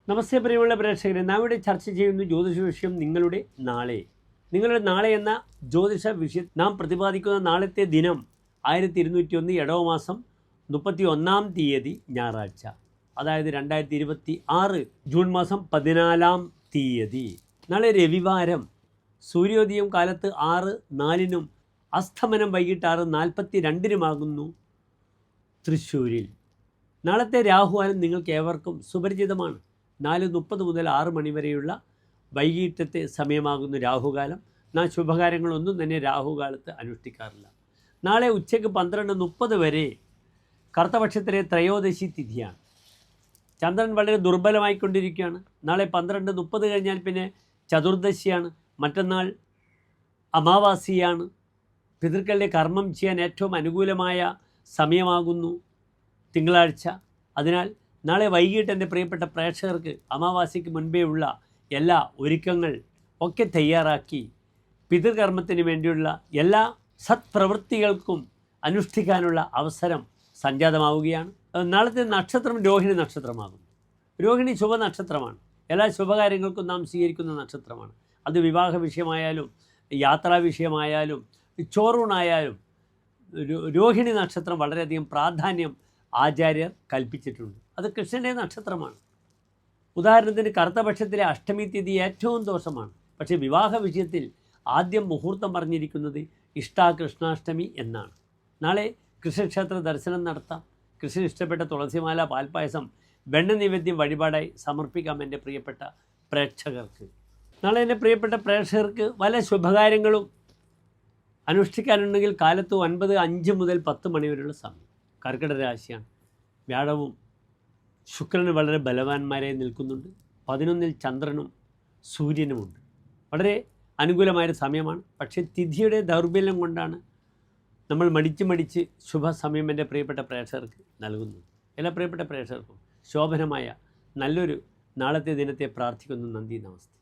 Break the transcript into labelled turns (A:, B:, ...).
A: നമസ്തേ പ്രിയമുള്ള പ്രേക്ഷകരെ, നാം ഇവിടെ ചർച്ച ചെയ്യുന്ന ജ്യോതിഷ വിഷയം നിങ്ങളുടെ നാളെ എന്ന ജ്യോതിഷ വിഷയം നാം പ്രതിപാദിക്കുന്ന നാളത്തെ ദിനം 1201 ഇടവ മാസം 31 തീയതി ഞായറാഴ്ച, അതായത് 2026 ജൂൺ മാസം 14 തീയതി. നാളെ രവിവാരം. സൂര്യോദയം കാലത്ത് 6:04 അസ്തമനം വൈകിട്ട് 6:42 തൃശ്ശൂരിൽ. നാളത്തെ രാഹുകാലം നിങ്ങൾക്ക് ഏവർക്കും സുപരിചിതമാണ്. 4:30 മുതൽ 6 മണി വരെയുള്ള വൈകിട്ടത്തെ സമയമാകുന്ന രാഹുകാലം. നാം ശുഭകാര്യങ്ങളൊന്നും തന്നെ രാഹുകാലത്ത് അനുഷ്ഠിക്കാറില്ല. നാളെ ഉച്ചയ്ക്ക് 12:30 വരെ കറുത്തപക്ഷത്തിലെ ത്രയോദശി തിഥിയാണ്. ചന്ദ്രൻ വളരെ ദുർബലമായിക്കൊണ്ടിരിക്കുകയാണ്. നാളെ 12:30 കഴിഞ്ഞാൽ പിന്നെ ചതുർദശിയാണ്. മറ്റന്നാൾ അമാവാസിയാണ്. പിതൃക്കളുടെ കർമ്മം ചെയ്യാൻ ഏറ്റവും അനുകൂലമായ സമയമാകുന്നു തിങ്കളാഴ്ച. അതിനാൽ നാളെ വൈകിട്ട് എൻ്റെ പ്രിയപ്പെട്ട പ്രേക്ഷകർക്ക് അമാവാസിക്ക് മുൻപേ ഉള്ള എല്ലാ ഒരുക്കങ്ങൾ ഒക്കെ തയ്യാറാക്കി പിതൃകർമ്മത്തിന് വേണ്ടിയുള്ള എല്ലാ സത്പ്രവൃത്തികൾക്കും അനുഷ്ഠിക്കാനുള്ള അവസരം സംജാതമാവുകയാണ്. നാളത്തെ നക്ഷത്രം രോഹിണി നക്ഷത്രമാകുന്നു. രോഹിണി ശുഭനക്ഷത്രമാണ്. എല്ലാ ശുഭകാര്യങ്ങൾക്കും നാം സ്വീകരിക്കുന്ന നക്ഷത്രമാണ്. അത് വിവാഹ വിഷയമായാലും യാത്രാ വിഷയമായാലും ചോറൂണായാലും രോഹിണി നക്ഷത്രം വളരെയധികം പ്രാധാന്യം ആചാര്യർ കൽപ്പിച്ചിട്ടുണ്ട്. അത് കൃഷ്ണൻ്റെ നക്ഷത്രമാണ്. ഉദാഹരണത്തിന് കറുത്തപക്ഷത്തിലെ അഷ്ടമി തിഥി ഏറ്റവും ദോഷമാണ്. പക്ഷേ വിവാഹ വിഷയത്തിൽ ആദ്യം മുഹൂർത്തം പറഞ്ഞിരിക്കുന്നത് കൃഷ്ണാഷ്ടമി എന്നാണ്. നാളെ കൃഷ്ണക്ഷേത്ര ദർശനം നടത്താം. കൃഷ്ണൻ ഇഷ്ടപ്പെട്ട തുളസിമാല, പാൽപ്പായസം, വെണ്ണ നൈവേദ്യം വഴിപാടായി സമർപ്പിക്കാം എൻ്റെ പ്രിയപ്പെട്ട പ്രേക്ഷകർക്ക്. നാളെ എൻ്റെ പ്രിയപ്പെട്ട പ്രേക്ഷകർക്ക് പല ശുഭകാര്യങ്ങളും അനുഷ്ഠിക്കാനുണ്ടെങ്കിൽ കാലത്ത് 9:05 മുതൽ 10 മണി വരെയുള്ള സമയം. കർക്കിടക രാശിയാണ്. വ്യാഴവും ശുക്രനും വളരെ ബലവാന്മാരായി നിൽക്കുന്നുണ്ട്. 11-ൽ ചന്ദ്രനും സൂര്യനുമുണ്ട്. വളരെ അനുകൂലമായൊരു സമയമാണ്. പക്ഷേ തിഥിയുടെ ദൗർബല്യം കൊണ്ടാണ് നമ്മൾ മടിച്ച് ശുഭസമയം എൻ്റെ പ്രിയപ്പെട്ട പ്രേക്ഷകർക്ക് നൽകുന്നത്. എല്ലാ പ്രിയപ്പെട്ട പ്രേക്ഷകർക്കും ശോഭനമായ നല്ലൊരു നാളത്തെ ദിനത്തെ പ്രാർത്ഥിക്കുന്നു. നന്ദി, നമസ്തേ.